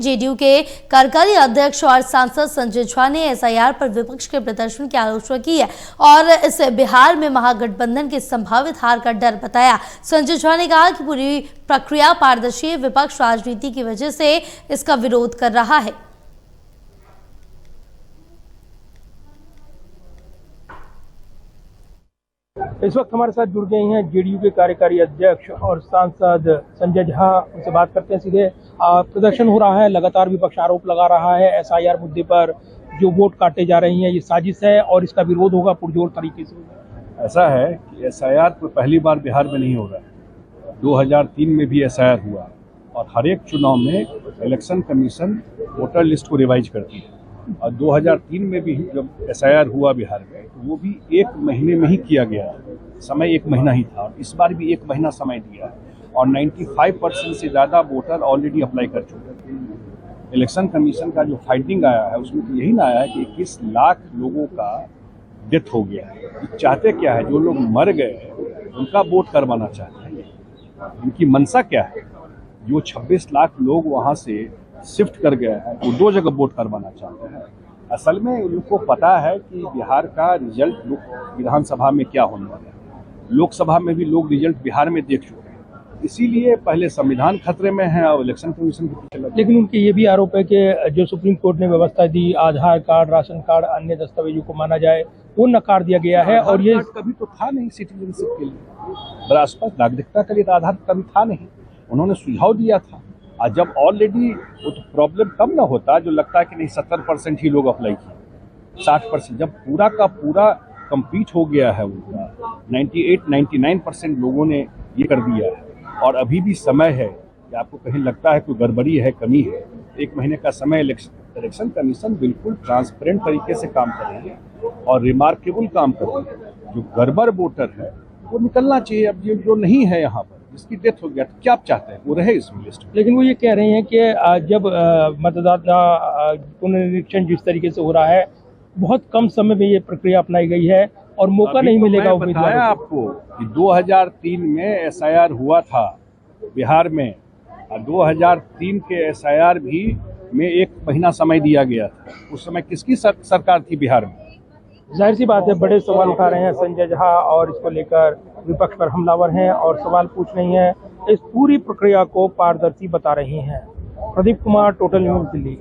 JDU के कार्यकारी अध्यक्ष और सांसद संजय झा ने एसआईआर पर विपक्ष के प्रदर्शन की आलोचना की है और इसे बिहार में महागठबंधन की संभावित हार का डर बताया। संजय झा ने कहा कि पूरी प्रक्रिया पारदर्शी है, विपक्ष राजनीति की वजह से इसका विरोध कर रहा है। इस वक्त हमारे साथ जुड़ गए हैं जेडीयू के कार्यकारी अध्यक्ष और सांसद संजय झा। उनसे बात करते हैं सीधे। प्रदर्शन हो रहा है, लगातार विपक्ष आरोप लगा रहा है एसआईआर मुद्दे पर जो वोट काटे जा रही हैं ये साजिश है और इसका विरोध होगा पुरजोर तरीके से। ऐसा है कि एसआईआर तो पहली बार बिहार में नहीं हो रहा है। 2003 में भी एसआईआर हुआ और हर एक चुनाव में इलेक्शन कमीशन वोटर लिस्ट को रिवाइज करती है और 2003 में भी जब एसआईआर हुआ बिहार में तो वो भी 1 महीने में ही किया गया। समय 1 महीना ही था, इस बार भी 1 महीना समय दिया और 95% से ज़्यादा वोटर ऑलरेडी अप्लाई कर चुके हैं। इलेक्शन कमीशन का जो फाइंडिंग आया है उसमें तो यही ना आया है कि 21 लाख लोगों का डेथ हो गया है। चाहते क्या है, जो लोग मर गए उनका वोट करवाना चाहते हैं। इनकी मंशा क्या है, जो 26 लाख लोग वहाँ से शिफ्ट कर गए हैं वो 2 जगह वोट करवाना चाहते हैं। असल में उनको पता है कि बिहार का रिजल्ट विधानसभा में क्या होने वाला है। लोकसभा में भी लोग रिजल्ट बिहार में देख चुके हैं, इसीलिए पहले संविधान खतरे में है और इलेक्शन कमीशन के पीछे लगे। लेकिन उनकी ये भी आरोप है कि जो सुप्रीम कोर्ट ने व्यवस्था दी, आधार कार्ड, राशन कार्ड, अन्य दस्तावेजों को माना जाए, वो नकार दिया गया है। और ये कभी तो था नहीं सिटीजनशिप के लिए, बड़ा स्पष्ट नागरिकता के लिए आधार कभी था नहीं। उन्होंने सुझाव दिया था और जब ऑलरेडी वो तो प्रॉब्लम तब ना होता जो लगता है कि नहीं 70% ही लोग अप्लाई किए, 60%। जब पूरा का पूरा कंप्लीट हो गया है उनका 98-99% लोगों ने ये कर दिया है और अभी भी समय है कि आपको कहीं लगता है कोई गड़बड़ी है, कमी है, 1 महीने का समय। इलेक्शन कमीशन बिल्कुल ट्रांसपेरेंट तरीके से काम करेंगे और रिमार्केबल काम करेंगे। जो गड़बड़ वोटर है वो निकलना चाहिए। अब ये जो नहीं है यहाँ पर, जिसकी डेथ हो गया, तो क्या आप चाहते हैं वो रहे इस लिस्ट में। लेकिन वो ये कह रहे हैं कि जब मतदाता पुनरीक्षण जिस तरीके से हो रहा है, बहुत कम समय में ये प्रक्रिया अपनाई गई है और मौका नहीं मिलेगा। मैं बताया आपको कि 2003 में एसआईआर हुआ था बिहार में और 2003 के एसआईआर भी में 1 महीना समय दिया गया था। उस समय किसकी सरकार थी बिहार में? जाहिर सी बात है, बड़े सवाल उठा रहे हैं संजय झा और इसको लेकर विपक्ष पर हमलावर हैं और सवाल पूछ रही हैं। इस पूरी प्रक्रिया को पारदर्शी बता रही हैं। Pradeep Kumar, total news, Delhi.